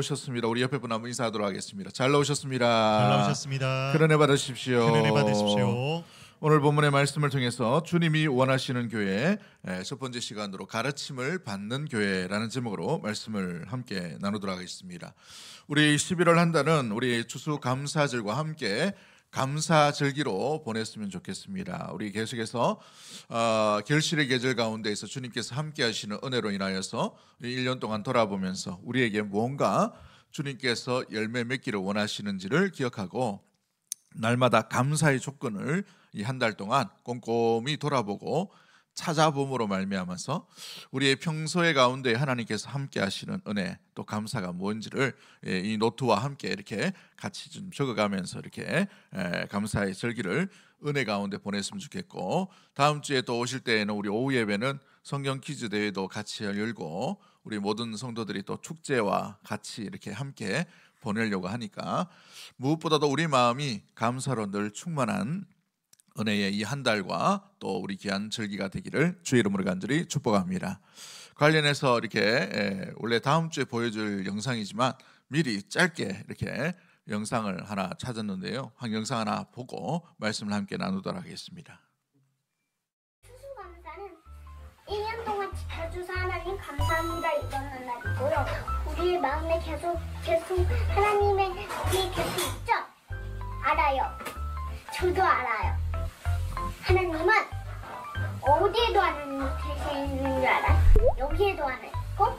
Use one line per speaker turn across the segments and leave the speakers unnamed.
오셨습니다. 우리 옆에 분 한번 인사하도록 하겠습니다. 잘 나오셨습니다.
잘 나오셨습니다.
큰 은혜 받으십시오.
큰 은혜 받으십시오.
오늘 본문의 말씀을 통해서 주님이 원하시는 교회 첫 번째 시간으로 가르침을 받는 교회라는 제목으로 말씀을 함께 나누도록 하겠습니다. 우리 11월 한 달은 우리 추수감사절과 함께 감사절기로 보냈으면 좋겠습니다. 우리 계속해서 결실의 계절 가운데에서 주님께서 함께 하시는 은혜로 인하여서 1년 동안 돌아보면서 우리에게 무언가 주님께서 열매 맺기를 원하시는지를 기억하고 날마다 감사의 조건을 이 한 달 동안 꼼꼼히 돌아보고 찾아봄으로 말미암아서 우리의 평소의 가운데 하나님께서 함께 하시는 은혜 또 감사가 뭔지를 이 노트와 함께 이렇게 같이 좀 적어가면서 이렇게 감사의 절기를 은혜 가운데 보냈으면 좋겠고, 다음 주에 또 오실 때에는 우리 오후 예배는 성경 퀴즈 대회도 같이 열고 우리 모든 성도들이 또 축제와 같이 이렇게 함께 보내려고 하니까 무엇보다도 우리 마음이 감사로 늘 충만한 은혜의 이 한 달과 또 우리 귀한 절기가 되기를 주의 이름으로 간절히 축복합니다. 관련해서 이렇게 원래 다음 주에 보여줄 영상이지만 미리 짧게 이렇게 영상을 하나 찾았는데요. 한 영상 하나 보고 말씀을 함께 나누도록 하겠습니다.
추수감사는 1년 동안 지켜주사 하나님 감사합니다 이러는 날이고요. 우리의 마음에 계속 하나님의 우리 계속 있죠? 알아요. 저도 알아요. 하나님은 어디에도 하나님 계시는 줄 알아요? 여기에도 하나님 있고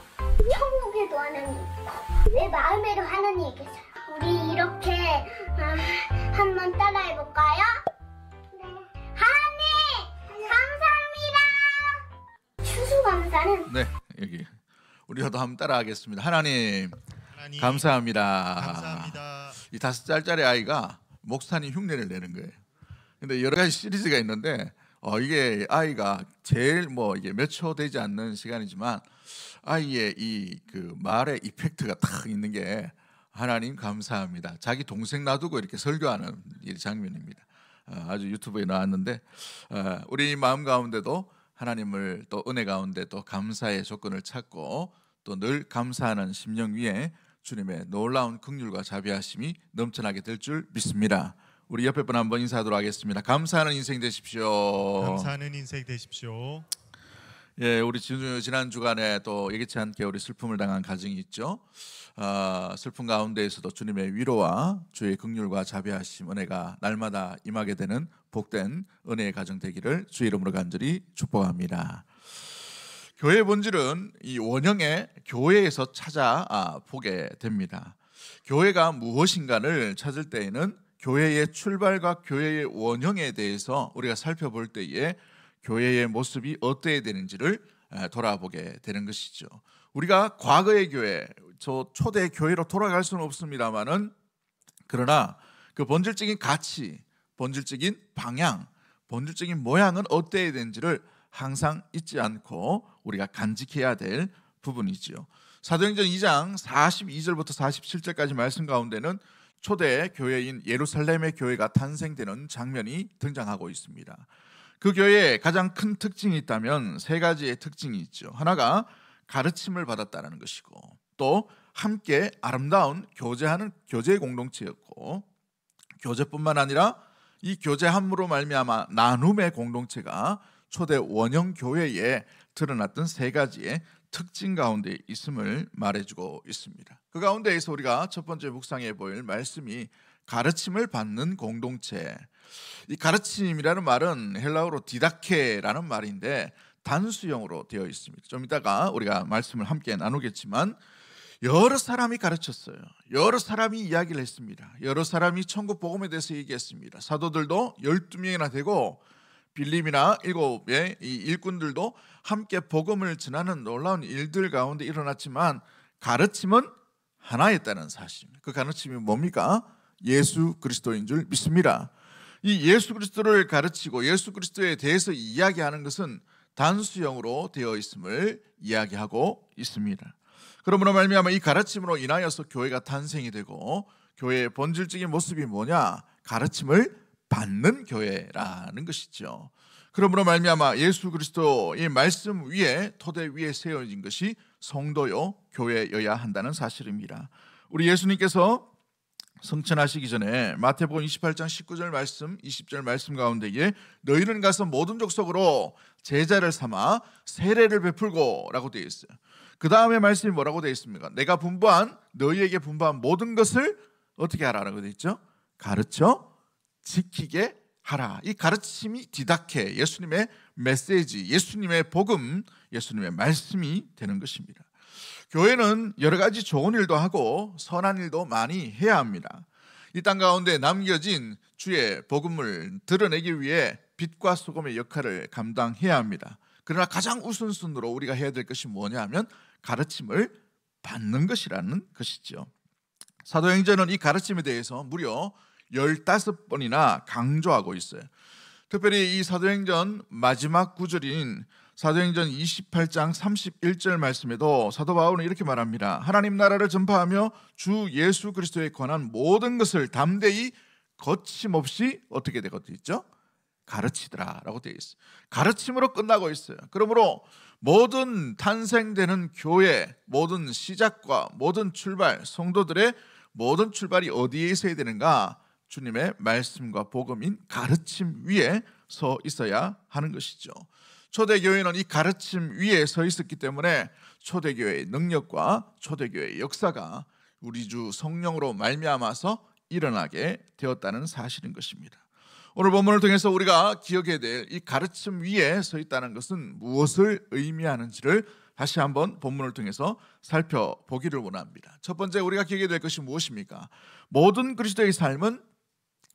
천국에도 하나님 있고 내 마음에도 하나님이 계셔요. 우리 이렇게 한번 따라해볼까요? 네. 하나님 감사합니다. 추수감사는
네, 여기 우리도 한번 따라하겠습니다. 하나님 감사합니다.
감사합니다.
이 5살짜리 아이가 목사님 흉내를 내는 거예요. 근데 여러 가지 시리즈가 있는데 이게 아이가 제일 이게 몇 초 되지 않는 시간이지만 아이의 이 그 말의 이펙트가 딱 있는 게 하나님 감사합니다. 자기 동생 놔두고 이렇게 설교하는 이 장면입니다. 아주 유튜브에 나왔는데 우리 마음 가운데도 하나님을 또 은혜 가운데 또 감사의 조건을 찾고 또 늘 감사하는 심령 위에 주님의 놀라운 긍휼과 자비하심이 넘쳐나게 될 줄 믿습니다. 우리 옆에 분 한번 인사하도록 하겠습니다. 감사하는 인생 되십시오.
감사하는 인생 되십시오.
예, 우리 지난 주간에 또 예기치 않게 우리 슬픔을 당한 가정이 있죠. 슬픔 가운데에서도 주님의 위로와 주의 긍휼과 자비하심 은혜가 날마다 임하게 되는 복된 은혜의 가정 되기를 주의 이름으로 간절히 축복합니다. 교회의 본질은 이 원형의 교회에서 찾아 보게 됩니다. 교회가 무엇인가를 찾을 때에는 교회의 출발과 교회의 원형에 대해서 우리가 살펴볼 때에 교회의 모습이 어때야 되는지를 돌아보게 되는 것이죠. 우리가 과거의 교회, 저 초대 교회로 돌아갈 수는 없습니다만은 그러나 그 본질적인 가치, 본질적인 방향, 본질적인 모양은 어때야 되는지를 항상 잊지 않고 우리가 간직해야 될 부분이지요. 사도행전 2장 42절부터 47절까지 말씀 가운데는 초대 교회인 예루살렘의 교회가 탄생되는 장면이 등장하고 있습니다. 그 교회에 가장 큰 특징이 있다면 세 가지의 특징이 있죠. 하나가 가르침을 받았다는 것이고, 또 함께 아름다운 교제하는 교제 공동체였고, 교제뿐만 아니라 이 교제함으로 말미암아 나눔의 공동체가 초대 원형 교회에 드러났던 세 가지의 특징 가운데 있음을 말해주고 있습니다. 그 가운데에서 우리가 첫 번째 묵상해 보일 말씀이 가르침을 받는 공동체. 이 가르침이라는 말은 헬라어로 디다케라는 말인데 단수형으로 되어 있습니다. 좀 이따가 우리가 말씀을 함께 나누겠지만 여러 사람이 가르쳤어요. 여러 사람이 이야기를 했습니다. 여러 사람이 천국 복음에 대해서 얘기했습니다. 사도들도 12명이나 되고 빌립이나 7의 이 일꾼들도 함께 복음을 전하는 놀라운 일들 가운데 일어났지만 가르침은 하나였다는 사실. 그 가르침이 뭡니까? 예수 그리스도인 줄 믿습니다. 이 예수 그리스도를 가르치고 예수 그리스도에 대해서 이야기하는 것은 단수형으로 되어 있음을 이야기하고 있습니다. 그러므로 말미암아 이 가르침으로 인하여서 교회가 탄생이 되고 교회의 본질적인 모습이 뭐냐? 가르침을 받는 교회라는 것이죠. 그러므로 말미암아 예수 그리스도의 말씀 위에 토대 위에 세워진 것이 성도요 교회여야 한다는 사실입니다. 우리 예수님께서 성천하시기 전에 마태복음 28장 19절 말씀, 20절 말씀 가운데에 너희는 가서 모든 족속으로 제자를 삼아 세례를 베풀고 라고 되어 있어요. 그 다음에 말씀이 뭐라고 되어 있습니까? 내가 너희에게 분부한 모든 것을 어떻게 하라라고 되어 있죠? 가르쳐 지키게 하라. 이 가르침이 디다케, 예수님의 메시지, 예수님의 복음, 예수님의 말씀이 되는 것입니다. 교회는 여러 가지 좋은 일도 하고 선한 일도 많이 해야 합니다. 이 땅 가운데 남겨진 주의 복음을 드러내기 위해 빛과 소금의 역할을 감당해야 합니다. 그러나 가장 우선순위로 우리가 해야 될 것이 뭐냐 하면 가르침을 받는 것이라는 것이죠. 사도행전은 이 가르침에 대해서 무려 15번이나 강조하고 있어요. 특별히 이 사도행전 마지막 구절인 사도행전 28장 31절 말씀에도 사도 바울은 이렇게 말합니다. 하나님 나라를 전파하며 주 예수 그리스도에 관한 모든 것을 담대히 거침없이 어떻게 되고 있죠? 가르치더라 라고 되어 있어요. 가르침으로 끝나고 있어요. 그러므로 모든 탄생되는 교회, 모든 시작과 모든 출발, 성도들의 모든 출발이 어디에 있어야 되는가? 주님의 말씀과 복음인 가르침 위에 서 있어야 하는 것이죠. 초대교회는 이 가르침 위에 서 있었기 때문에 초대교회의 능력과 초대교회의 역사가 우리 주 성령으로 말미암아서 일어나게 되었다는 사실인 것입니다. 오늘 본문을 통해서 우리가 기억해야 될 이 가르침 위에 서 있다는 것은 무엇을 의미하는지를 다시 한번 본문을 통해서 살펴보기를 원합니다. 첫 번째 우리가 기억해야 될 것이 무엇입니까? 모든 그리스도의 삶은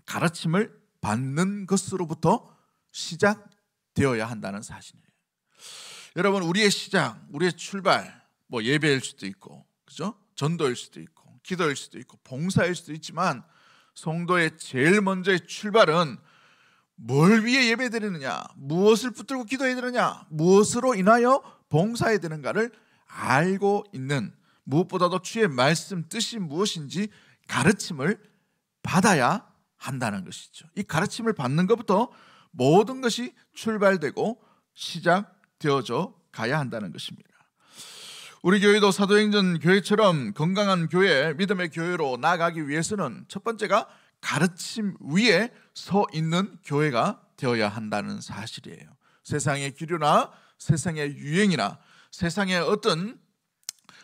가르침을 받는 것으로부터 시작되어야 한다는 사실이에요. 여러분, 우리의 시작, 우리의 출발, 뭐 예배일 수도 있고, 그죠? 전도일 수도 있고, 기도일 수도 있고, 봉사일 수도 있지만 성도의 제일 먼저의 출발은 뭘 위해 예배드리느냐, 무엇을 붙들고 기도해야 되느냐, 무엇으로 인하여 봉사해야 되는가를 알고 있는, 무엇보다도 주의 말씀 뜻이 무엇인지 가르침을 받아야 한다는 것이죠. 이 가르침을 받는 것부터 모든 것이 출발되고 시작되어져 가야 한다는 것입니다. 우리 교회도 사도행전 교회처럼 건강한 교회, 믿음의 교회로 나아가기 위해서는 첫 번째가 가르침 위에 서 있는 교회가 되어야 한다는 사실이에요. 세상의 기류나 세상의 유행이나 세상의 어떤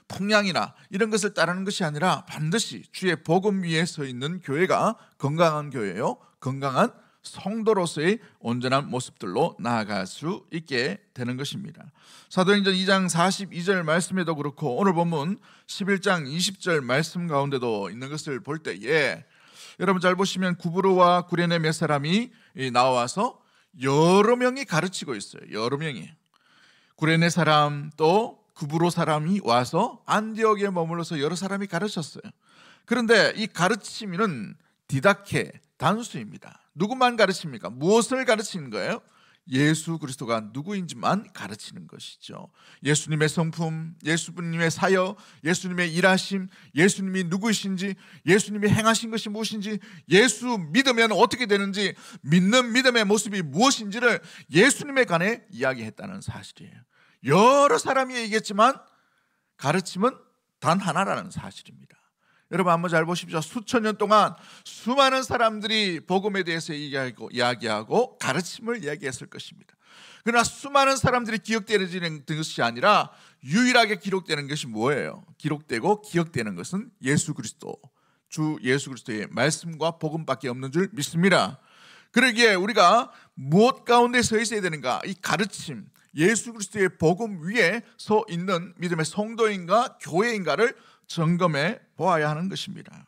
풍향이나 이런 것을 따르는 것이 아니라 반드시 주의 복음 위에 서 있는 교회가 건강한 교회요, 건강한 성도로서의 온전한 모습들로 나아갈 수 있게 되는 것입니다. 사도행전 2장 42절 말씀에도 그렇고 오늘 본문 11장 20절 말씀 가운데도 있는 것을 볼 때에 여러분 잘 보시면 구브로와 구레네 몇 사람이 나와서 여러 명이 가르치고 있어요. 여러 명이. 구레네 사람 또 구브로 사람이 와서 안디옥에 머물러서 여러 사람이 가르쳤어요. 그런데 이 가르침은 디다케, 단수입니다. 누구만 가르칩니까? 무엇을 가르치는 거예요? 예수 그리스도가 누구인지만 가르치는 것이죠. 예수님의 성품, 예수님의 사역, 예수님의 일하심, 예수님이 누구이신지, 예수님이 행하신 것이 무엇인지, 예수 믿으면 어떻게 되는지, 믿는 믿음의 모습이 무엇인지를 예수님에 관해 이야기했다는 사실이에요. 여러 사람이 얘기했지만 가르침은 단 하나라는 사실입니다. 여러분 한번 잘 보십시오. 수천 년 동안 수많은 사람들이 복음에 대해서 이야기하고 가르침을 이야기했을 것입니다. 그러나 수많은 사람들이 기억되는 것이 아니라 유일하게 기록되는 것이 뭐예요? 기록되고 기억되는 것은 예수 그리스도, 주 예수 그리스도의 말씀과 복음밖에 없는 줄 믿습니다. 그러기에 우리가 무엇 가운데 서 있어야 되는가? 이 가르침, 예수 그리스도의 복음 위에 서 있는 믿음의 성도인가 교회인가를 점검해 보아야 하는 것입니다.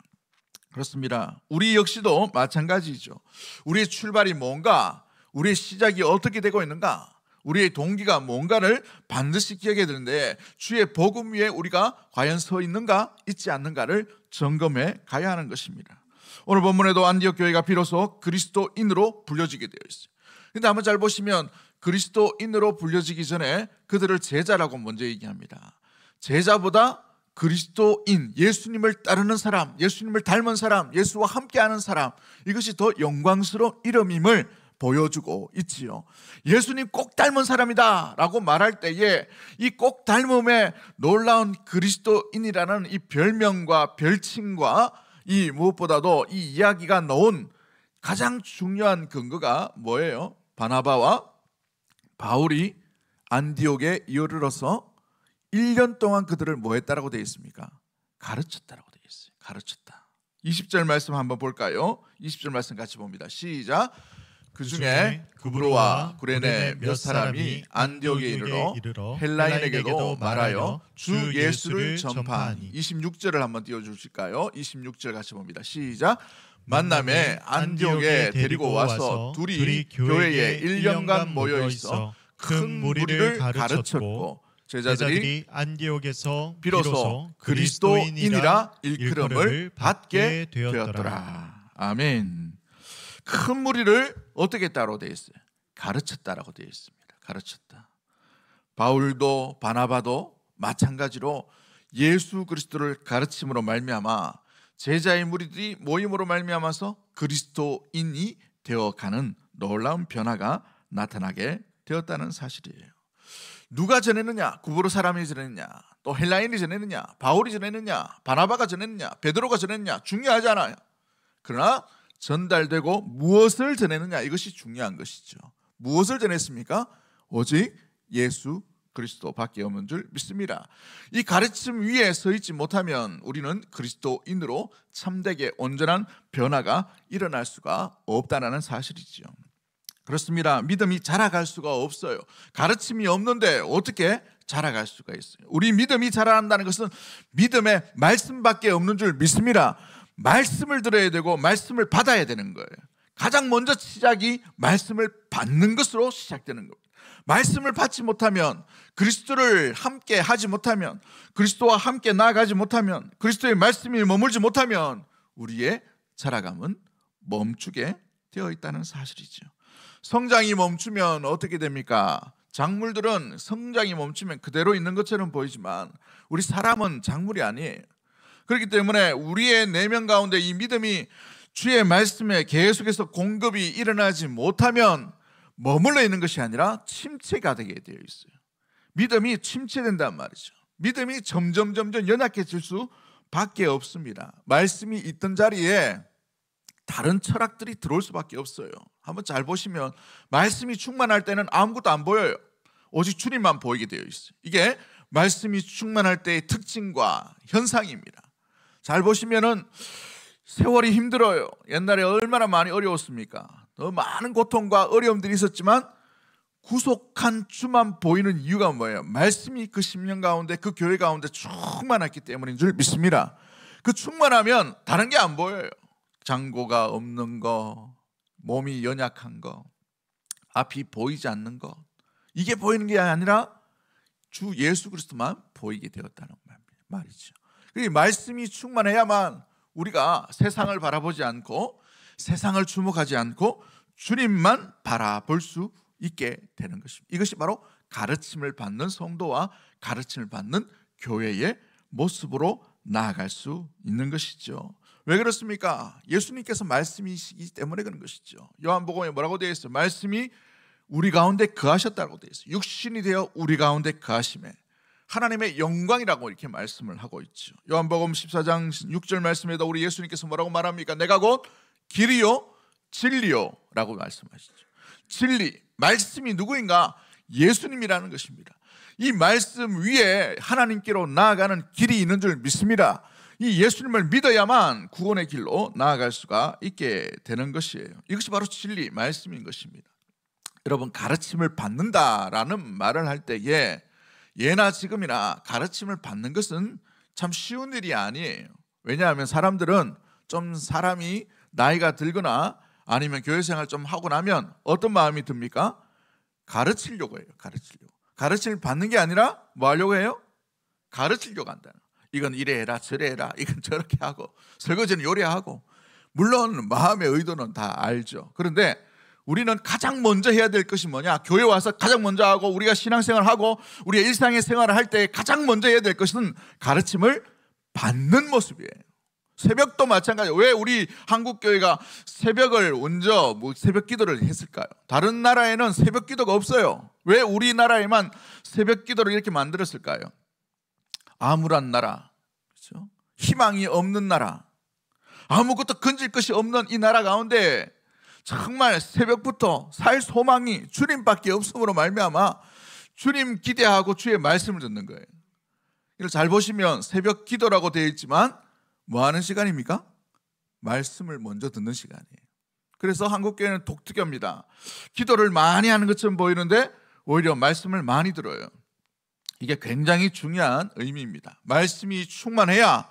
그렇습니다. 우리 역시도 마찬가지죠. 우리의 출발이 뭔가, 우리의 시작이 어떻게 되고 있는가, 우리의 동기가 뭔가를 반드시 기억해야 되는데 주의 복음 위에 우리가 과연 서 있는가 있지 않는가를 점검해 가야 하는 것입니다. 오늘 본문에도 안디옥 교회가 비로소 그리스도인으로 불려지게 되어 있어요. 그런데 한번 잘 보시면 그리스도인으로 불려지기 전에 그들을 제자라고 먼저 얘기합니다. 제자보다 그리스도인, 예수님을 따르는 사람, 예수님을 닮은 사람, 예수와 함께하는 사람, 이것이 더 영광스러운 이름임을 보여주고 있지요. 예수님 꼭 닮은 사람이다 라고 말할 때에 이 꼭 닮음의 놀라운 그리스도인이라는 이 별명과 별칭과 이 무엇보다도 이 이야기가 넣은 가장 중요한 근거가 뭐예요? 바나바와 바울이 안디옥에 이르러서 1년 동안 그들을 뭐 했다라고 되어 있습니까? 가르쳤다라고 되어 있어요. 가르쳤다. 20절 말씀 한번 볼까요? 20절 말씀 같이 봅니다. 시작. 그 중에 구브로와 구레네 몇 사람이 안디옥에 이르러 헬라인에게도 말하여 주 예수를 전파하니. 26절을 한번 띄워주실까요? 26절 같이 봅니다. 시작. 만남에 안디옥에 데리고 와서 둘이 교회에 1년간 모여 있어 큰 무리를 가르쳤고 제자들이
안디옥에서
비로소 그리스도인이라 일컬음을 받게 되었더라. 아멘. 큰 무리를 어떻게 했다고 되어 있어요? 가르쳤다라고 되어 있습니다. 가르쳤다. 바울도 바나바도 마찬가지로 예수 그리스도를 가르침으로 말미암아 제자의 무리들이 모임으로 말미암아서 그리스도인이 되어가는 놀라운 변화가 나타나게 되었다는 사실이에요. 누가 전했느냐? 구브로 사람이 전했느냐? 또 헬라인이 전했느냐? 바울이 전했느냐? 바나바가 전했느냐? 베드로가 전했느냐? 중요하지 않아요. 그러나 전달되고 무엇을 전했느냐? 이것이 중요한 것이죠. 무엇을 전했습니까? 오직 예수 그리스도밖에 없는 줄 믿습니다. 이 가르침 위에 서 있지 못하면 우리는 그리스도인으로 참되게 온전한 변화가 일어날 수가 없다는 사실이죠. 그렇습니다. 믿음이 자라갈 수가 없어요. 가르침이 없는데 어떻게 자라갈 수가 있어요? 우리 믿음이 자라난다는 것은 믿음의 말씀밖에 없는 줄 믿습니다. 말씀을 들어야 되고 말씀을 받아야 되는 거예요. 가장 먼저 시작이 말씀을 받는 것으로 시작되는 겁니다. 말씀을 받지 못하면, 그리스도를 함께 하지 못하면, 그리스도와 함께 나아가지 못하면, 그리스도의 말씀이 머물지 못하면 우리의 자라감은 멈추게 되어 있다는 사실이죠. 성장이 멈추면 어떻게 됩니까? 작물들은 성장이 멈추면 그대로 있는 것처럼 보이지만 우리 사람은 작물이 아니에요. 그렇기 때문에 우리의 내면 가운데 이 믿음이 주의 말씀에 계속해서 공급이 일어나지 못하면 머물러 있는 것이 아니라 침체가 되게 되어 있어요. 믿음이 침체된단 말이죠. 믿음이 점점 연약해질 수밖에 없습니다. 말씀이 있던 자리에 다른 철학들이 들어올 수밖에 없어요. 한번 잘 보시면 말씀이 충만할 때는 아무것도 안 보여요. 오직 주님만 보이게 되어 있어요. 이게 말씀이 충만할 때의 특징과 현상입니다. 잘 보시면은 세월이 힘들어요. 옛날에 얼마나 많이 어려웠습니까? 더 많은 고통과 어려움들이 있었지만 구속한 주만 보이는 이유가 뭐예요? 말씀이 그 10년 가운데 그 교회 가운데 충만했기 때문인 줄 믿습니다. 그 충만하면 다른 게 안 보여요. 장고가 없는 거, 몸이 연약한 거, 앞이 보이지 않는 거, 이게 보이는 게 아니라 주 예수 그리스도만 보이게 되었다는 말이죠. 이 말씀이 충만해야만 우리가 세상을 바라보지 않고 세상을 주목하지 않고 주님만 바라볼 수 있게 되는 것입니다. 이것이 바로 가르침을 받는 성도와 가르침을 받는 교회의 모습으로 나아갈 수 있는 것이죠. 왜 그렇습니까? 예수님께서 말씀이시기 때문에 그런 것이죠. 요한복음에 뭐라고 되어 있어요? 말씀이 우리 가운데 거하셨다고 되어 있어요. 육신이 되어 우리 가운데 거하심에 하나님의 영광이라고 이렇게 말씀을 하고 있죠. 요한복음 14장 6절 말씀에도 우리 예수님께서 뭐라고 말합니까? 내가 곧 길이요 진리요 라고 말씀하시죠. 진리, 말씀이 누구인가? 예수님이라는 것입니다. 이 말씀 위에 하나님께로 나아가는 길이 있는 줄 믿습니다. 이 예수님을 믿어야만 구원의 길로 나아갈 수가 있게 되는 것이에요. 이것이 바로 진리, 말씀인 것입니다. 여러분, 가르침을 받는다라는 말을 할 때에 예나 지금이나 가르침을 받는 것은 참 쉬운 일이 아니에요. 왜냐하면 사람들은 좀 사람이 나이가 들거나 아니면 교회 생활 좀 하고 나면 어떤 마음이 듭니까? 가르치려고 해요. 가르침을 받는 게 아니라 뭐 하려고 해요? 가르치려고 한다는. 이건 이래 해라 저래 해라, 이건 저렇게 하고, 설거지는 요리하고. 물론 마음의 의도는 다 알죠. 그런데 우리는 가장 먼저 해야 될 것이 뭐냐? 교회 와서 가장 먼저 하고, 우리가 신앙생활하고 우리가 일상의 생활을 할 때 가장 먼저 해야 될 것은 가르침을 받는 모습이에요. 새벽도 마찬가지예요. 왜 우리 한국교회가 새벽을 먼저 새벽 기도를 했을까요? 다른 나라에는 새벽 기도가 없어요. 왜 우리나라에만 새벽 기도를 이렇게 만들었을까요? 암울한 나라, 그렇죠? 희망이 없는 나라, 아무것도 건질 것이 없는 이 나라 가운데 정말 새벽부터 살 소망이 주님밖에 없음으로 말미암아 주님 기대하고 주의 말씀을 듣는 거예요. 이걸 잘 보시면 새벽 기도라고 되어 있지만 뭐 하는 시간입니까? 말씀을 먼저 듣는 시간이에요. 그래서 한국교회는 독특합니다. 기도를 많이 하는 것처럼 보이는데 오히려 말씀을 많이 들어요. 이게 굉장히 중요한 의미입니다. 말씀이 충만해야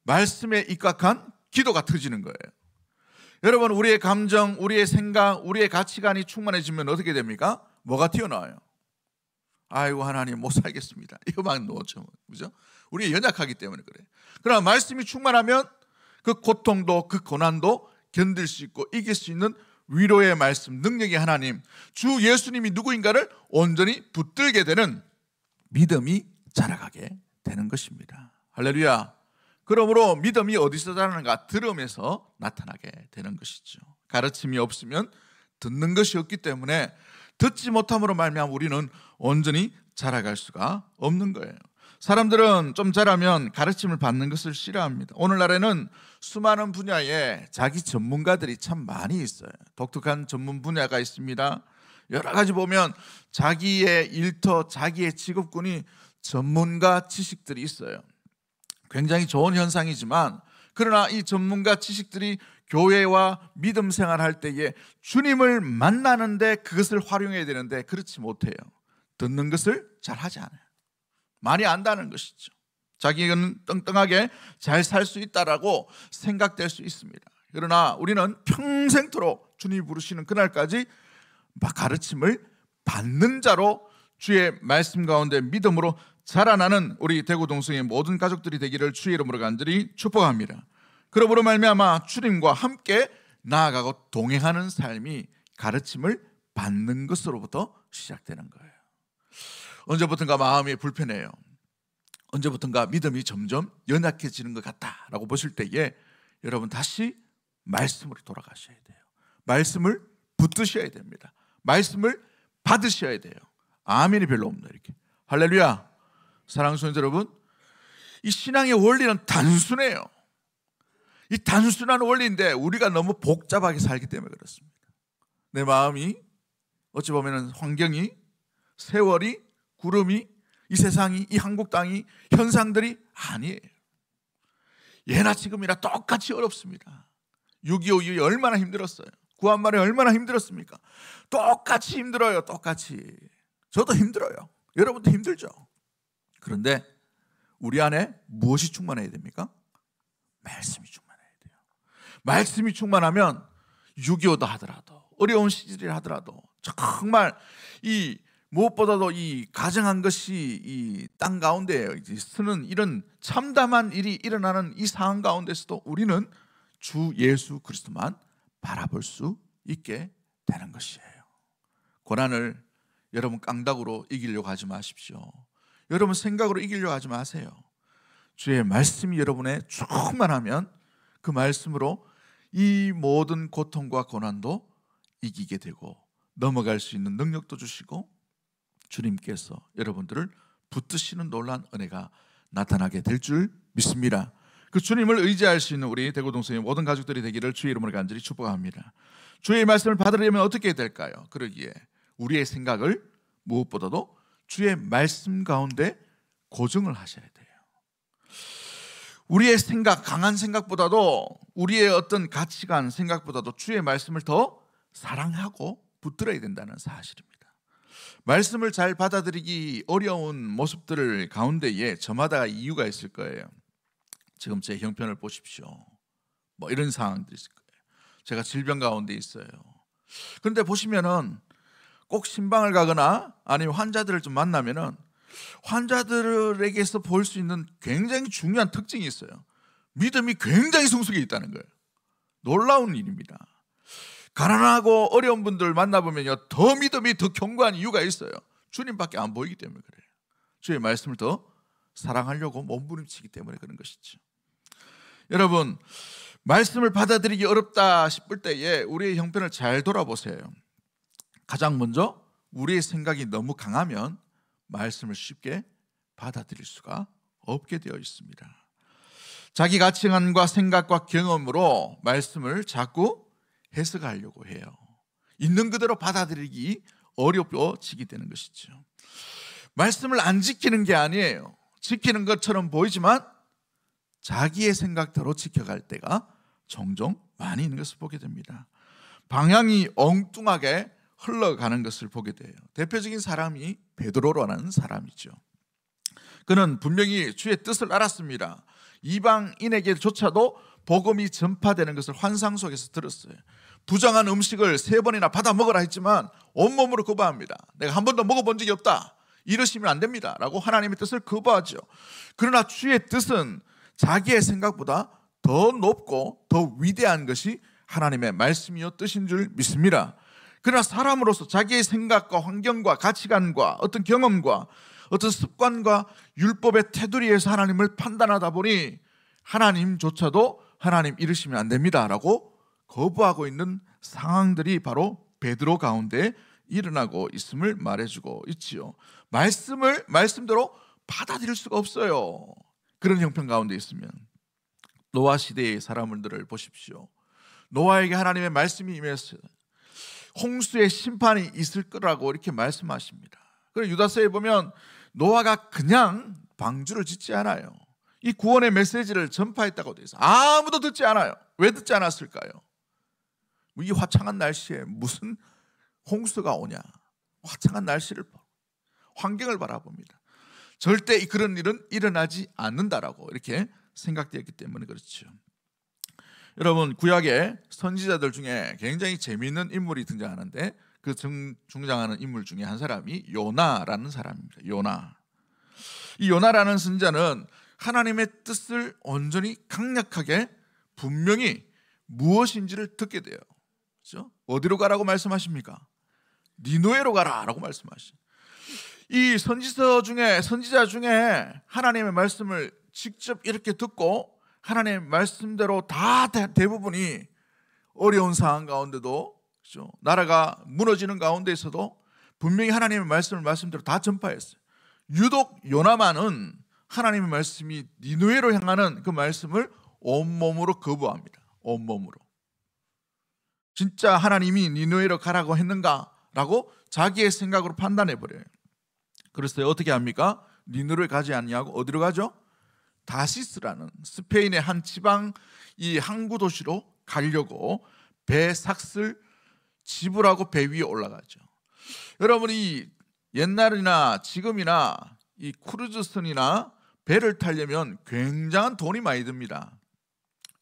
말씀에 입각한 기도가 터지는 거예요. 여러분, 우리의 감정, 우리의 생각, 우리의 가치관이 충만해지면 어떻게 됩니까? 뭐가 튀어나와요? 아이고 하나님 못 살겠습니다. 이거만 놓죠, 그죠? 우리 연약하기 때문에 그래요. 그러나 말씀이 충만하면 그 고통도 그 고난도 견딜 수 있고 이길 수 있는 위로의 말씀, 능력의 하나님, 주 예수님이 누구인가를 온전히 붙들게 되는 믿음이 자라가게 되는 것입니다. 할렐루야. 그러므로 믿음이 어디서 자라는가? 들음에서 나타나게 되는 것이죠. 가르침이 없으면 듣는 것이 없기 때문에 듣지 못함으로 말미암아 우리는 온전히 자라갈 수가 없는 거예요. 사람들은 좀 자라면 가르침을 받는 것을 싫어합니다. 오늘날에는 수많은 분야에 자기 전문가들이 참 많이 있어요. 독특한 전문 분야가 있습니다. 여러 가지 보면 자기의 일터, 자기의 직업군이 전문가 지식들이 있어요. 굉장히 좋은 현상이지만 그러나 이 전문가 지식들이 교회와 믿음 생활할 때에 주님을 만나는데 그것을 활용해야 되는데 그렇지 못해요. 듣는 것을 잘 하지 않아요. 많이 안다는 것이죠. 자기는 떵떵하게 잘 살 수 있다라고 생각될 수 있습니다. 그러나 우리는 평생토록 주님이 부르시는 그날까지 가르침을 받는 자로 주의 말씀 가운데 믿음으로 자라나는 우리 대구 동성의 모든 가족들이 되기를 주의 이름으로 간절히 축복합니다. 그러므로 말미암아 주님과 함께 나아가고 동행하는 삶이 가르침을 받는 것으로부터 시작되는 거예요. 언제부턴가 마음이 불편해요. 언제부턴가 믿음이 점점 연약해지는 것 같다라고 보실 때에 여러분 다시 말씀으로 돌아가셔야 돼요. 말씀을 붙드셔야 됩니다. 말씀을 받으셔야 돼요. 아멘이 별로 없나 이렇게. 할렐루야. 사랑하는 성도 여러분, 이 신앙의 원리는 단순해요. 이 단순한 원리인데 우리가 너무 복잡하게 살기 때문에 그렇습니다. 내 마음이 어찌 보면 환경이, 세월이, 구름이, 이 세상이, 이 한국 땅이, 현상들이 아니에요. 예나 지금이나 똑같이 어렵습니다. 6.25 이후에 얼마나 힘들었어요. 구한말에 얼마나 힘들었습니까? 똑같이 힘들어요. 똑같이. 저도 힘들어요. 여러분도 힘들죠. 그런데 우리 안에 무엇이 충만해야 됩니까? 말씀이 충만해야 돼요. 말씀이 충만하면 6.25도 하더라도 어려운 시절이라 하더라도 정말 이 무엇보다도 이 가정한 것이 이 땅 가운데 쓰는 이런 참담한 일이 일어나는 이 상황 가운데서도 우리는 주 예수 그리스도만 바라볼 수 있게 되는 것이에요. 고난을 여러분 깡다구로 이기려고 하지 마십시오. 여러분 생각으로 이기려고 하지 마세요. 주의 말씀이 여러분의 충만하면 그 말씀으로 이 모든 고통과 고난도 이기게 되고 넘어갈 수 있는 능력도 주시고 주님께서 여러분들을 붙드시는 놀라운 은혜가 나타나게 될 줄 믿습니다. 그 주님을 의지할 수 있는 우리 대구 동성의 모든 가족들이 되기를 주의 이름으로 간절히 축복합니다. 주의 말씀을 받으려면 어떻게 해야 될까요? 그러기에 우리의 생각을 무엇보다도 주의 말씀 가운데 고정을 하셔야 돼요. 우리의 생각, 강한 생각보다도 우리의 어떤 가치관, 생각보다도 주의 말씀을 더 사랑하고 붙들어야 된다는 사실입니다. 말씀을 잘 받아들이기 어려운 모습들 가운데에 저마다 이유가 있을 거예요. 지금 제 형편을 보십시오. 뭐 이런 상황들이 있을 거예요. 제가 질병 가운데 있어요. 그런데 보시면은 꼭 신방을 가거나 아니면 환자들을 좀 만나면은 환자들에게서 볼 수 있는 굉장히 중요한 특징이 있어요. 믿음이 굉장히 성숙해 있다는 거예요. 놀라운 일입니다. 가난하고 어려운 분들 만나보면요, 더 믿음이 더 견고한 이유가 있어요. 주님밖에 안 보이기 때문에 그래요. 주의 말씀을 더 사랑하려고 몸부림치기 때문에 그런 것이죠. 여러분, 말씀을 받아들이기 어렵다 싶을 때에 우리의 형편을 잘 돌아보세요. 가장 먼저 우리의 생각이 너무 강하면 말씀을 쉽게 받아들일 수가 없게 되어 있습니다. 자기 가치관과 생각과 경험으로 말씀을 자꾸 해석하려고 해요. 있는 그대로 받아들이기 어려워지게 되는 것이죠. 말씀을 안 지키는 게 아니에요. 지키는 것처럼 보이지만 자기의 생각대로 지켜갈 때가 종종 많이 있는 것을 보게 됩니다. 방향이 엉뚱하게 흘러가는 것을 보게 돼요. 대표적인 사람이 베드로라는 사람이죠. 그는 분명히 주의 뜻을 알았습니다. 이방인에게조차도 복음이 전파되는 것을 환상 속에서 들었어요. 부정한 음식을 3번이나 받아 먹으라 했지만 온몸으로 거부합니다. 내가 한 번도 먹어본 적이 없다. 이러시면 안 됩니다 라고 하나님의 뜻을 거부하죠. 그러나 주의 뜻은 자기의 생각보다 더 높고 더 위대한 것이 하나님의 말씀이요 뜻인 줄 믿습니다. 그러나 사람으로서 자기의 생각과 환경과 가치관과 어떤 경험과 어떤 습관과 율법의 테두리에서 하나님을 판단하다 보니 하나님조차도 하나님 이러시면 안 됩니다 라고 거부하고 있는 상황들이 바로 베드로 가운데 일어나고 있음을 말해주고 있지요. 말씀을 말씀대로 받아들일 수가 없어요. 그런 형편 가운데 있으면 노아 시대의 사람들을 보십시오. 노아에게 하나님의 말씀이 임했어요. 홍수의 심판이 있을 거라고 이렇게 말씀하십니다. 그리고 유다서에 보면 노아가 그냥 방주를 짓지 않아요. 이 구원의 메시지를 전파했다고 되어 있어요. 아무도 듣지 않아요. 왜 듣지 않았을까요? 이 화창한 날씨에 무슨 홍수가 오냐. 화창한 날씨를 환경을 바라봅니다. 절대 그런 일은 일어나지 않는다라고 이렇게 생각되었기 때문에 그렇죠. 여러분, 구약의 선지자들 중에 굉장히 재미있는 인물이 등장하는데 그 등장하는 인물 중에 한 사람이 요나라는 사람입니다. 요나. 이 요나라는 선지자는 하나님의 뜻을 온전히 강력하게 분명히 무엇인지를 듣게 돼요. 그렇죠? 어디로 가라고 말씀하십니까? 니느웨로 가라라고 말씀하시죠. 이 선지자 중에 하나님의 말씀을 직접 이렇게 듣고 하나님의 말씀대로 다 대부분이 어려운 상황 가운데도, 그렇죠? 나라가 무너지는 가운데에서도 분명히 하나님의 말씀을 말씀대로 다 전파했어요. 유독 요나만은 하나님의 말씀이 니느웨로 향하는 그 말씀을 온몸으로 거부합니다. 온몸으로. 진짜 하나님이 니느웨로 가라고 했는가라고 자기의 생각으로 판단해버려요. 그래서 어떻게 합니까? 니느웨로 가지 않냐고 어디로 가죠? 다시스라는 스페인의 한 지방 이 항구 도시로 가려고 배 삭슬 지불하고 배 위에 올라가죠. 여러분이 옛날이나 지금이나 이 크루즈선이나 배를 타려면 굉장한 돈이 많이 듭니다.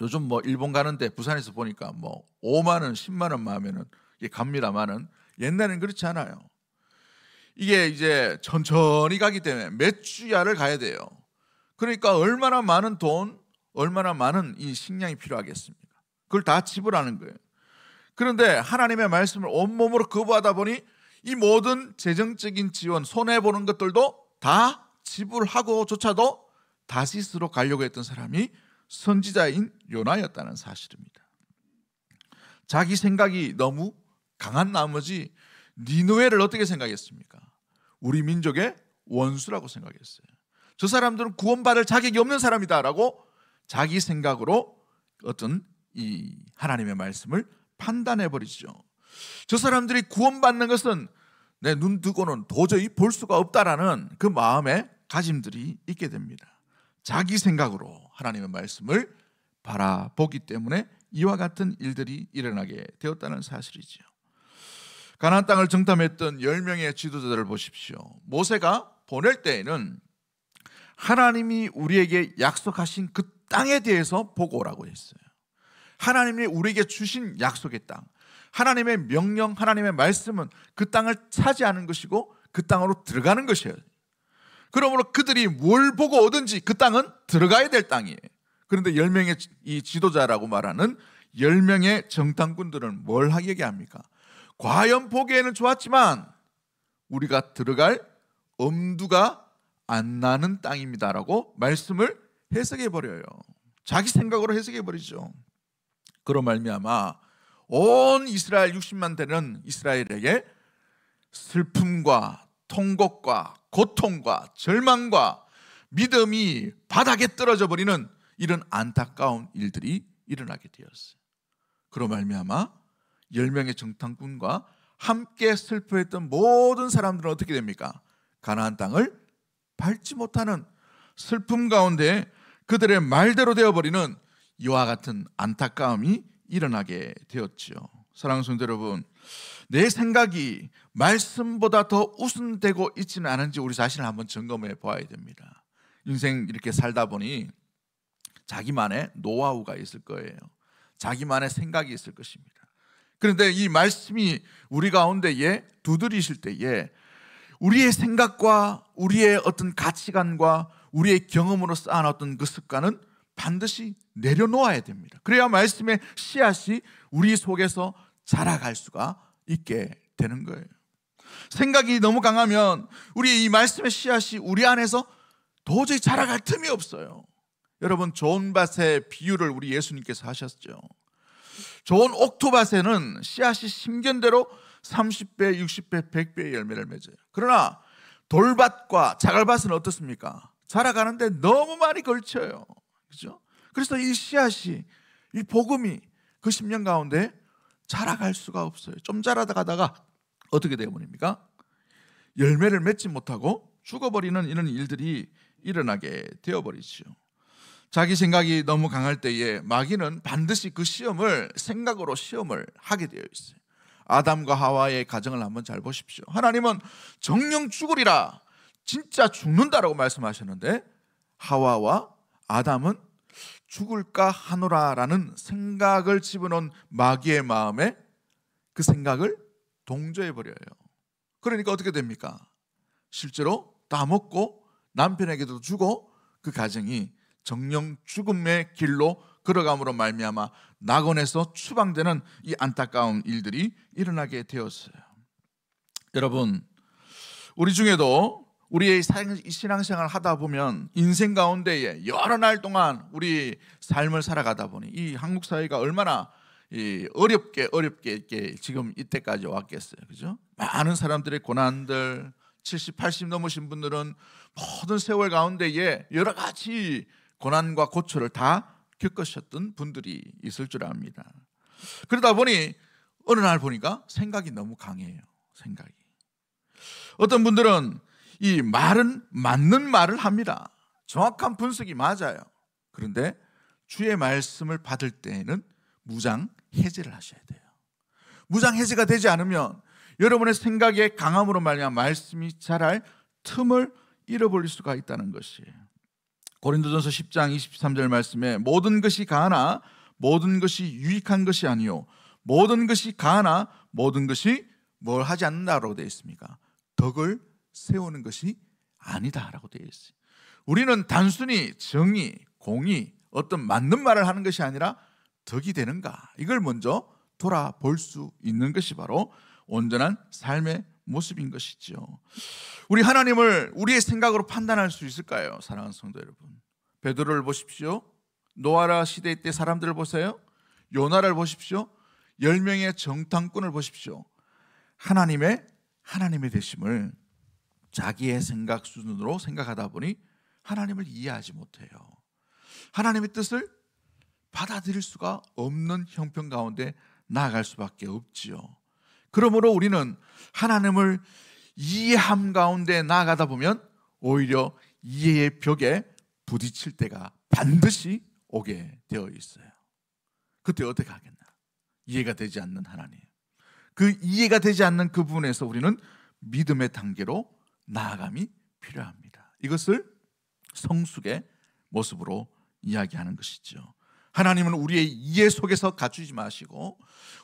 요즘 뭐 일본 가는데 부산에서 보니까 뭐 5만 원, 10만 원만 하면은 갑니다만은 옛날에는 그렇지 않아요. 이게 이제 천천히 가기 때문에 몇 주야를 가야 돼요. 그러니까 얼마나 많은 돈, 얼마나 많은 이 식량이 필요하겠습니까? 그걸 다 지불하는 거예요. 그런데 하나님의 말씀을 온몸으로 거부하다 보니 이 모든 재정적인 지원, 손해보는 것들도 다 지불하고조차도 다시스로 가려고 했던 사람이 선지자인 요나였다는 사실입니다. 자기 생각이 너무 강한 나머지 니느웨를 어떻게 생각했습니까? 우리 민족의 원수라고 생각했어요. 저 사람들은 구원받을 자격이 없는 사람이다라고 자기 생각으로 어떤 이 하나님의 말씀을 판단해버리죠. 저 사람들이 구원받는 것은 내 눈 뜨고는 도저히 볼 수가 없다라는 그 마음의 가짐들이 있게 됩니다. 자기 생각으로 하나님의 말씀을 바라보기 때문에 이와 같은 일들이 일어나게 되었다는 사실이죠. 가나안 땅을 정탐했던 10명의 지도자들을 보십시오. 모세가 보낼 때에는 하나님이 우리에게 약속하신 그 땅에 대해서 보고 오라고 했어요. 하나님이 우리에게 주신 약속의 땅, 하나님의 명령, 하나님의 말씀은 그 땅을 차지하는 것이고 그 땅으로 들어가는 것이에요. 그러므로 그들이 뭘 보고 오든지 그 땅은 들어가야 될 땅이에요. 그런데 10명의 이 지도자라고 말하는 10명의 정탐꾼들은 뭘 하게 합니까? 과연 보기에는 좋았지만 우리가 들어갈 엄두가 안 나는 땅입니다라고 말씀을 해석해 버려요. 자기 생각으로 해석해 버리죠. 그로 말미암아 온 이스라엘 60만 되는 이스라엘에게 슬픔과 통곡과 고통과 절망과 믿음이 바닥에 떨어져 버리는 이런 안타까운 일들이 일어나게 되었어요. 그로 말미암아 10명의 정탐꾼과 함께 슬퍼했던 모든 사람들은 어떻게 됩니까? 가나안 땅을 밟지 못하는 슬픔 가운데 그들의 말대로 되어버리는 이와 같은 안타까움이 일어나게 되었죠. 사랑하는 성도 여러분, 내 생각이 말씀보다 더 우선되고 있지는 않은지 우리 자신을 한번 점검해 보아야 됩니다. 인생 이렇게 살다 보니 자기만의 노하우가 있을 거예요. 자기만의 생각이 있을 것입니다. 그런데 이 말씀이 우리 가운데에 두드리실 때에 우리의 생각과 우리의 어떤 가치관과 우리의 경험으로 쌓아놨던 그 습관은 반드시 내려놓아야 됩니다. 그래야 말씀의 씨앗이 우리 속에서 자라갈 수가 있게 되는 거예요. 생각이 너무 강하면 우리 이 말씀의 씨앗이 우리 안에서 도저히 자라갈 틈이 없어요. 여러분, 좋은 밭의 비유를 우리 예수님께서 하셨죠. 좋은 옥토밭에는 씨앗이 심견대로 30배, 60배, 100배의 열매를 맺어요. 그러나 돌밭과 자갈밭은 어떻습니까? 자라가는데 너무 많이 걸쳐요. 그렇죠? 그래서 이 씨앗이, 이 복음이 그 10년 가운데 자라갈 수가 없어요. 좀 자라다가다가 어떻게 되어버립니까? 열매를 맺지 못하고 죽어버리는 이런 일들이 일어나게 되어버리죠. 자기 생각이 너무 강할 때에 마귀는 반드시 그 생각으로 시험을 하게 되어 있어요. 아담과 하와의 가정을 한번 잘 보십시오. 하나님은 정령 죽으리라, 진짜 죽는다라고 말씀하셨는데 하와와 아담은 죽을까 하노라라는 생각을 집어넣은 마귀의 마음에 그 생각을 동조해 버려요. 그러니까 어떻게 됩니까? 실제로 다 먹고 남편에게도 주고 그 가정이 정령 죽음의 길로 걸어감으로 말미암아 낙원에서 추방되는 이 안타까운 일들이 일어나게 되었어요. 여러분, 우리 중에도 우리의 신앙생활을 하다 보면 인생 가운데에 여러 날 동안 우리 삶을 살아가다 보니 이 한국 사회가 얼마나 어렵게 이렇게 지금 이때까지 왔겠어요. 그죠? 많은 사람들의 고난들, 70, 80 넘으신 분들은 모든 세월 가운데에 여러 가지 고난과 고초를 다 겪으셨던 분들이 있을 줄 압니다. 그러다 보니 어느 날 보니까 생각이 너무 강해요. 생각이. 어떤 분들은 이 말은 맞는 말을 합니다. 정확한 분석이 맞아요. 그런데 주의 말씀을 받을 때에는 무장 해제를 하셔야 돼요. 무장 해제가 되지 않으면 여러분의 생각의 강함으로 말미암아 말씀이 자랄 틈을 잃어버릴 수가 있다는 것이에요. 고린도전서 10장 23절 말씀에 모든 것이 가하나 모든 것이 유익한 것이 아니요 모든 것이 가하나 모든 것이 뭘 하지 않는다라고 되어 있습니까? 덕을 세우는 것이 아니다라고 되어 있어요. 우리는 단순히 정의, 공의, 어떤 맞는 말을 하는 것이 아니라 덕이 되는가, 이걸 먼저 돌아볼 수 있는 것이 바로 온전한 삶의 모습인 것이죠. 우리 하나님을 우리의 생각으로 판단할 수 있을까요? 사랑하는 성도 여러분, 베드로를 보십시오. 노아라 시대 때 사람들을 보세요. 요나를 보십시오. 10명의 정탐꾼을 보십시오. 하나님의 되심을 자기의 생각 수준으로 생각하다 보니 하나님을 이해하지 못해요. 하나님의 뜻을 받아들일 수가 없는 형편 가운데 나아갈 수밖에 없지요. 그러므로 우리는 하나님을 이해함 가운데 나아가다 보면 오히려 이해의 벽에 부딪힐 때가 반드시 오게 되어 있어요. 그때 어떻게 하겠나? 이해가 되지 않는 하나님, 그 이해가 되지 않는 그 부분에서 우리는 믿음의 단계로 나아감이 필요합니다. 이것을 성숙의 모습으로 이야기하는 것이죠. 하나님은 우리의 이해 속에서 갖추지 마시고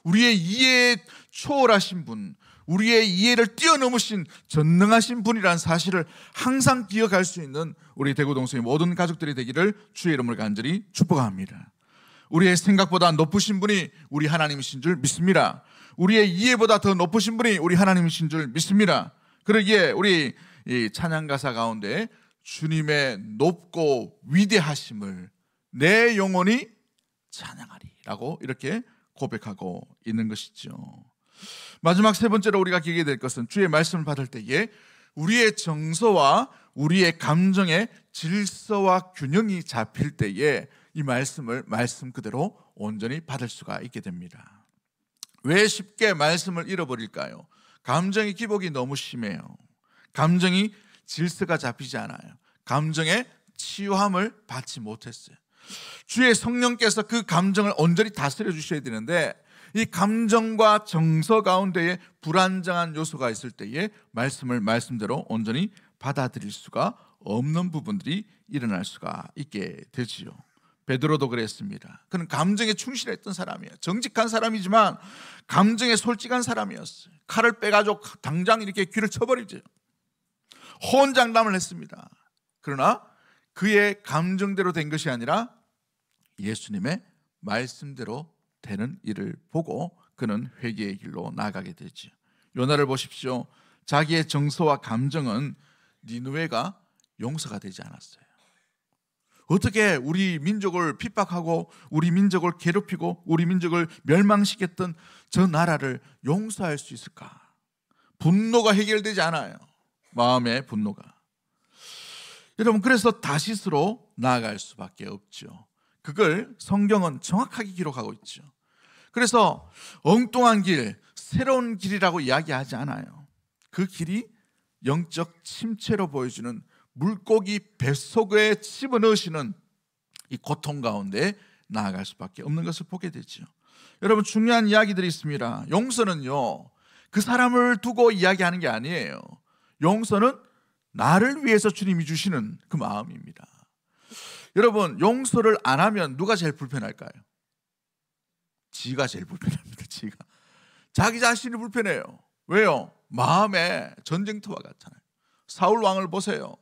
우리의 이해에 초월하신 분, 우리의 이해를 뛰어넘으신 전능하신 분이라는 사실을 항상 기억할 수 있는 우리 대구동성의 모든 가족들이 되기를 주의 이름으로 간절히 축복합니다. 우리의 생각보다 높으신 분이 우리 하나님이신 줄 믿습니다. 우리의 이해보다 더 높으신 분이 우리 하나님이신 줄 믿습니다. 그러기에 우리 이 찬양 가사 가운데 주님의 높고 위대하심을 내 영혼이 찬양하리라고 이렇게 고백하고 있는 것이죠. 마지막 세 번째로 우리가 기억해야 될 것은 주의 말씀을 받을 때에 우리의 정서와 우리의 감정의 질서와 균형이 잡힐 때에 이 말씀을 말씀 그대로 온전히 받을 수가 있게 됩니다. 왜 쉽게 말씀을 잃어버릴까요? 감정의 기복이 너무 심해요. 감정이 질서가 잡히지 않아요. 감정의 치유함을 받지 못했어요. 주의 성령께서 그 감정을 온전히 다스려 주셔야 되는데 이 감정과 정서 가운데에 불안정한 요소가 있을 때에 말씀을 말씀대로 온전히 받아들일 수가 없는 부분들이 일어날 수가 있게 되지요. 베드로도 그랬습니다. 그는 감정에 충실했던 사람이에요. 정직한 사람이지만 감정에 솔직한 사람이었어요. 칼을 빼가지고 당장 이렇게 귀를 쳐버리죠. 호언장담을 했습니다. 그러나 그의 감정대로 된 것이 아니라 예수님의 말씀대로 되는 일을 보고 그는 회개의 길로 나아가게 되죠. 요나를 보십시오. 자기의 정서와 감정은 니느웨가 용서가 되지 않았어요. 어떻게 우리 민족을 핍박하고 우리 민족을 괴롭히고 우리 민족을 멸망시켰던 저 나라를 용서할 수 있을까? 분노가 해결되지 않아요. 마음의 분노가. 여러분, 그래서 다시스로 나아갈 수밖에 없죠. 그걸 성경은 정확하게 기록하고 있죠. 그래서 엉뚱한 길, 새로운 길이라고 이야기하지 않아요. 그 길이 영적 침체로 보여주는 물고기 뱃속에 집어넣으시는 이 고통 가운데 나아갈 수밖에 없는 것을 보게 되죠. 여러분, 중요한 이야기들이 있습니다. 용서는요, 그 사람을 두고 이야기하는 게 아니에요. 용서는 나를 위해서 주님이 주시는 그 마음입니다. 여러분, 용서를 안 하면 누가 제일 불편할까요? 지가 제일 불편합니다. 지가. 자기 자신이 불편해요. 왜요? 마음에 전쟁터와 같잖아요. 사울 왕을 보세요.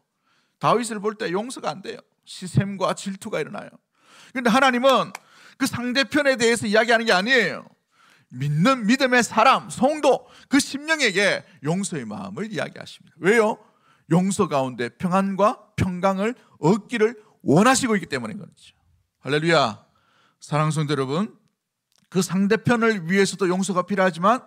다윗을 볼 때 용서가 안 돼요. 시샘과 질투가 일어나요. 그런데 하나님은 그 상대편에 대해서 이야기하는 게 아니에요. 믿는 믿음의 사람, 성도, 그 심령에게 용서의 마음을 이야기하십니다. 왜요? 용서 가운데 평안과 평강을 얻기를 원하시고 있기 때문인 거죠. 할렐루야. 사랑하는 성도 여러분, 그 상대편을 위해서도 용서가 필요하지만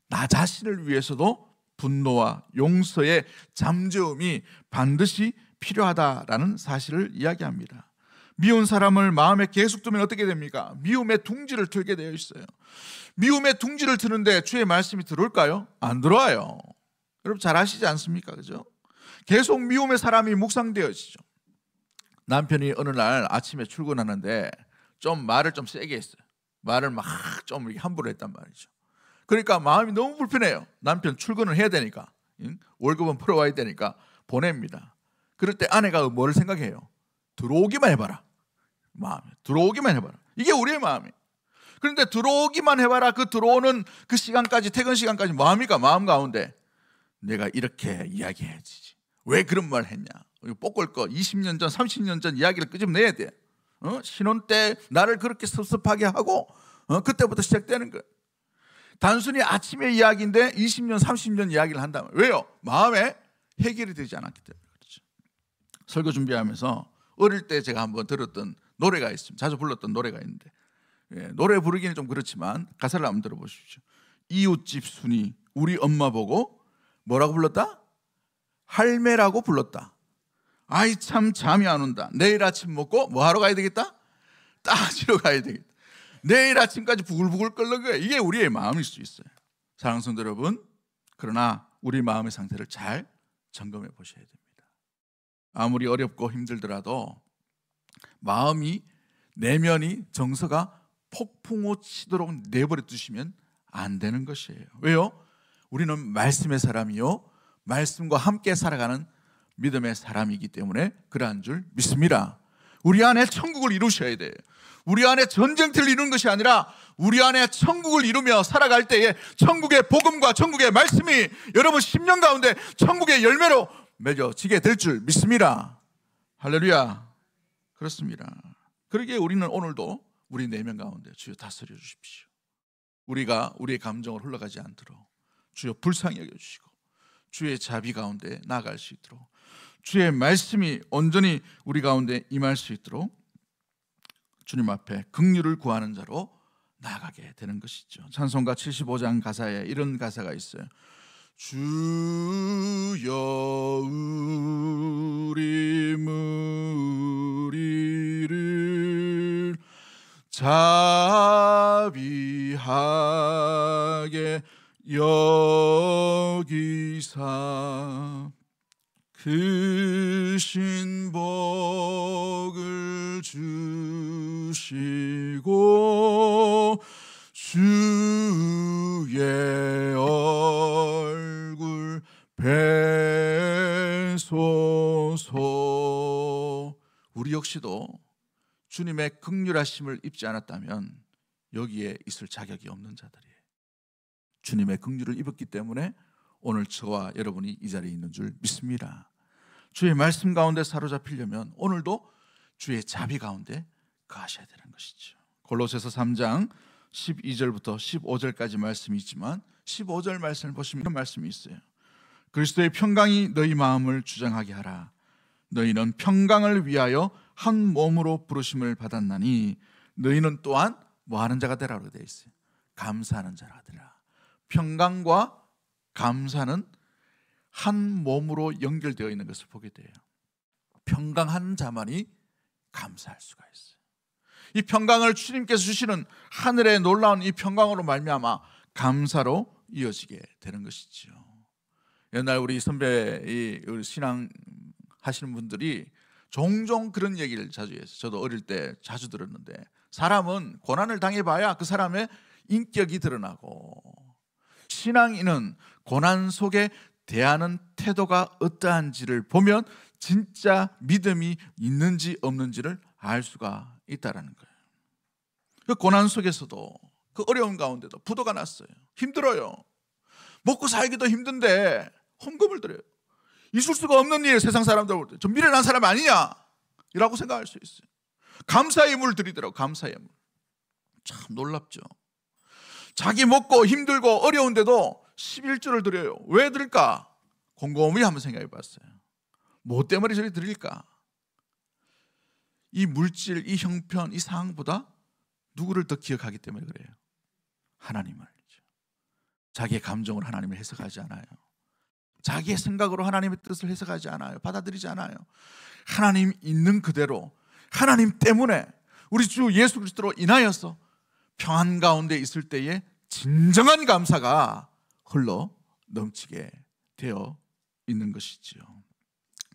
나 자신을 위해서도 분노와 용서의 잠재움이 반드시 필요하다라는 사실을 이야기합니다. 미운 사람을 마음에 계속 두면 어떻게 됩니까? 미움의 둥지를 틀게 되어 있어요. 미움의 둥지를 트는데 주의 말씀이 들어올까요? 안 들어와요. 여러분 잘 아시지 않습니까? 그죠? 계속 미움의 사람이 묵상되어지죠. 남편이 어느 날 아침에 출근하는데 좀 말을 좀 세게 했어요. 말을 막 좀 함부로 했단 말이죠. 그러니까 마음이 너무 불편해요. 남편 출근을 해야 되니까, 월급은 풀어와야 되니까 보냅니다. 그럴 때 아내가 뭘 생각해요? 들어오기만 해봐라. 마음에 들어오기만 해봐라. 이게 우리의 마음이에요. 그런데 들어오기만 해봐라. 그 들어오는 그 시간까지, 퇴근 시간까지 뭐합니까? 마음 가운데 내가 이렇게 이야기해야지. 왜 그런 말 했냐? 뽀글 거 20년 전, 30년 전 이야기를 끄집내야 돼. 신혼 때 나를 그렇게 섭섭하게 하고 그때부터 시작되는 거예요. 단순히 아침의 이야기인데 20년, 30년 이야기를 한다면 왜요? 마음에 해결이 되지 않았기 때문에 그렇죠. 설교 준비하면서 어릴 때 제가 한번 들었던 노래가 있습니다. 자주 불렀던 노래가 있는데 노래 부르기는 좀 그렇지만 가사를 한번 들어보십시오. 이웃집 순이 우리 엄마 보고 뭐라고 불렀다? 할매라고 불렀다. 아이 참 잠이 안 온다. 내일 아침 먹고 뭐 하러 가야 되겠다? 따지러 가야 되겠다. 내일 아침까지 부글부글 끓는 거예요. 이게 우리의 마음일 수 있어요. 사랑하는 성도 여러분, 그러나 우리 마음의 상태를 잘 점검해 보셔야 됩니다. 아무리 어렵고 힘들더라도 마음이, 내면이, 정서가 폭풍우 치도록 내버려 두시면 안 되는 것이에요. 왜요? 우리는 말씀의 사람이요, 말씀과 함께 살아가는 믿음의 사람이기 때문에 그러한 줄 믿습니다. 우리 안에 천국을 이루셔야 돼요. 우리 안에 전쟁터를 이루는 것이 아니라 우리 안에 천국을 이루며 살아갈 때에 천국의 복음과 천국의 말씀이 여러분 심령 가운데 천국의 열매로 맺어지게 될 줄 믿습니다. 할렐루야. 그렇습니다. 그러기에 우리는 오늘도 우리 내면 가운데 주여 다스려 주십시오. 우리가 우리의 감정을 흘러가지 않도록 주여 불쌍히 여겨주시고 주의 자비 가운데 나아갈 수 있도록 주의 말씀이 온전히 우리 가운데 임할 수 있도록 주님 앞에 긍휼을 구하는 자로 나아가게 되는 것이죠. 찬송가 75장 가사에 이런 가사가 있어요. 주여 우리 무리를 자비하게 여기사 크신 복을 주시고 주의 얼굴 뵈소서. 우리 역시도 주님의 긍휼하심을 입지 않았다면 여기에 있을 자격이 없는 자들이에요. 주님의 긍휼을 입었기 때문에 오늘 저와 여러분이 이 자리에 있는 줄 믿습니다. 주의 말씀 가운데 사로잡히려면 오늘도 주의 자비 가운데 거하셔야 되는 것이죠. 골로새서 3장 12절부터 15절까지 말씀이 있지만 15절 말씀을 보시면 이런 말씀이 있어요. 그리스도의 평강이 너희 마음을 주장하게 하라. 너희는 평강을 위하여 한 몸으로 부르심을 받았나니 너희는 또한 뭐 하는 자가 되라고 되어 있어요. 감사하는 자가 되라. 평강과 감사는 한 몸으로 연결되어 있는 것을 보게 돼요. 평강한 자만이 감사할 수가 있어요. 이 평강을 주님께서 주시는 하늘의 놀라운 이 평강으로 말미암아 감사로 이어지게 되는 것이죠. 옛날 우리 선배 우리 신앙 하시는 분들이 종종 그런 얘기를 자주 했어요. 저도 어릴 때 자주 들었는데 사람은 고난을 당해봐야 그 사람의 인격이 드러나고 신앙인은 고난 속에 대하는 태도가 어떠한지를 보면 진짜 믿음이 있는지 없는지를 알 수가 있다는 거예요. 그 고난 속에서도 그 어려운 가운데도 부도가 났어요. 힘들어요. 먹고 살기도 힘든데 헌금을 드려요. 있을 수가 없는 일, 세상 사람들 볼 때 좀 미련한 사람 아니냐 이라고 생각할 수 있어요. 감사의 예물을 드리더라고. 감사의 예물. 참 놀랍죠. 자기 먹고 힘들고 어려운데도 11조를 드려요. 왜 드릴까? 곰곰이 한번 생각해 봤어요. 뭐 때문에 저리 드릴까? 이 물질, 이 형편, 이 상황보다 누구를 더 기억하기 때문에 그래요. 하나님을. 자기의 감정으로 하나님을 해석하지 않아요. 자기의 생각으로 하나님의 뜻을 해석하지 않아요. 받아들이지 않아요. 하나님 있는 그대로 하나님 때문에 우리 주 예수 그리스도로 인하여서 평안 가운데 있을 때에 진정한 감사가 흘러 넘치게 되어 있는 것이지요.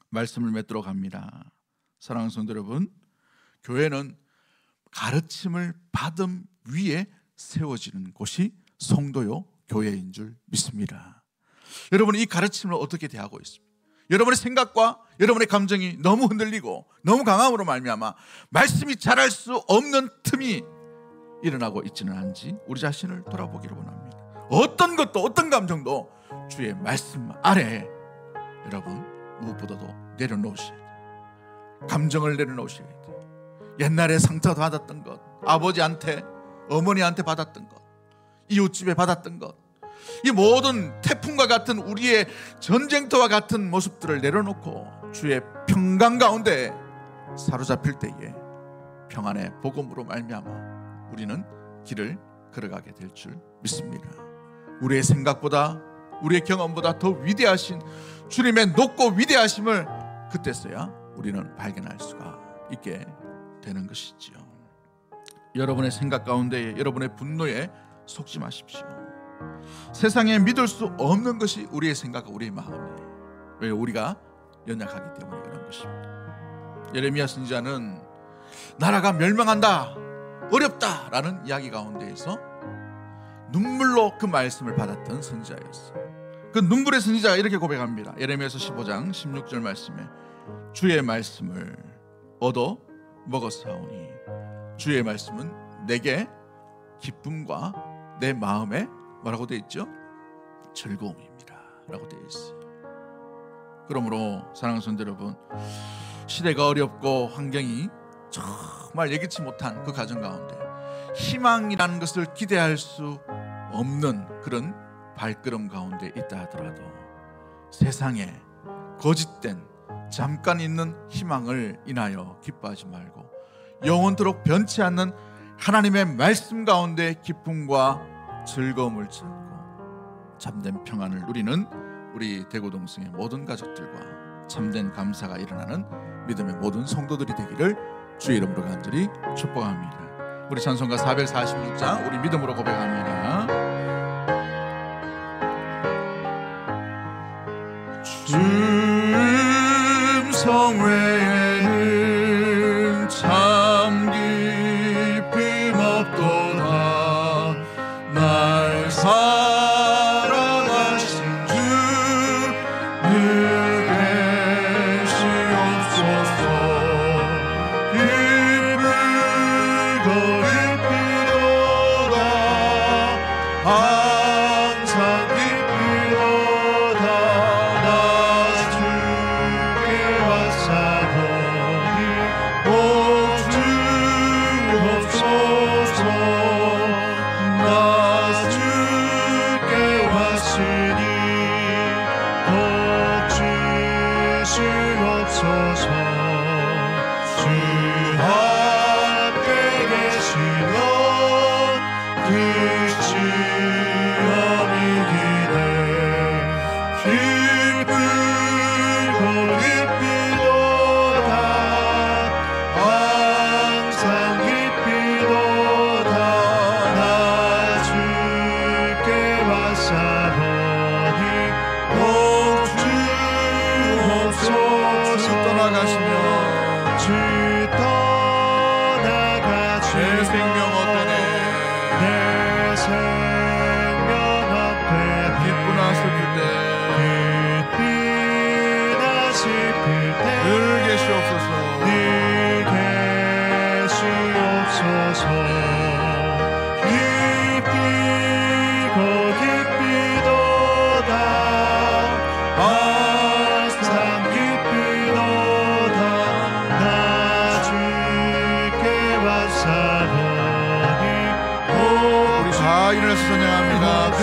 말씀을 맺도록 합니다. 사랑하는 성도 여러분, 교회는 가르침을 받음 위에 세워지는 곳이 성도요 교회인 줄 믿습니다. 여러분 이 가르침을 어떻게 대하고 있습니까? 여러분의 생각과 여러분의 감정이 너무 흔들리고 너무 강함으로 말미암아 말씀이 자랄 수 없는 틈이 일어나고 있지는 않은지 우리 자신을 돌아보기를 원합니다. 어떤 것도 어떤 감정도 주의 말씀 아래에 여러분 무엇보다도 내려놓으셔야 돼요. 감정을 내려놓으셔야 돼요. 옛날에 상처 받았던 것, 아버지한테 어머니한테 받았던 것, 이웃집에 받았던 것, 이 모든 태풍과 같은 우리의 전쟁터와 같은 모습들을 내려놓고 주의 평강 가운데 사로잡힐 때에 평안의 복음으로 말미암아 우리는 길을 걸어가게 될 줄 믿습니다. 우리의 생각보다 우리의 경험보다 더 위대하신 주님의 높고 위대하심을 그때서야 우리는 발견할 수가 있게 되는 것이지요. 여러분의 생각 가운데 여러분의 분노에 속지 마십시오. 세상에 믿을 수 없는 것이 우리의 생각과 우리의 마음이에요. 왜? 우리가 연약하기 때문에 그런 것입니다. 예레미야 선지자는 나라가 멸망한다, 어렵다라는 이야기 가운데에서 눈물로 그 말씀을 받았던 선지자였어요. 그 눈물의 선지자가 이렇게 고백합니다. 예레미야서 15장 16절 말씀에 주의 말씀을 얻어 먹었사오니 주의 말씀은 내게 기쁨과 내 마음에 뭐라고 되어 있죠? 즐거움입니다 라고 되어 있어요. 그러므로 사랑하는 성도 여러분, 시대가 어렵고 환경이 정말 예기치 못한 그 가정 가운데 희망이라는 것을 기대할 수 없는 그런 발걸음 가운데 있다 하더라도 세상에 거짓된 잠깐 있는 희망을 인하여 기뻐하지 말고 영원토록 변치 않는 하나님의 말씀 가운데 기쁨과 즐거움을 찾고 참된 평안을 누리는 우리 대구동성의 모든 가족들과 참된 감사가 일어나는 믿음의 모든 성도들이 되기를 주의 이름으로 간절히 축복합니다. 우리 찬송가 446장 우리 믿음으로 고백합니다. 주 음성 외에는 참 기쁨 없도다. 날 사랑하신 주 늘 계시옵소서. 기쁘고 기쁘도다. 항상 기쁘도다. 나 주께 왔사오니 복 주옵소서. 나 주께 왔으니 복 주시옵소서. 주 앞에 계시면 그 시험이 기네. 기쁘고 기쁘도다. 항상 기쁘도다. 나 주께 왔사오니 복 주옵소서. 떠나가시면 주 떠나가시면 내 생명 어때네. 내 생명 어때네. 기쁘나 슬플 때 기쁘나 슬플 때 늘 계시옵소서. 늘 계시옵소서. 기쁘고 기쁘도다. 항상 기쁘도다. 나 주께 왔사오니 우리 다 일어나서 찬양합니다. 그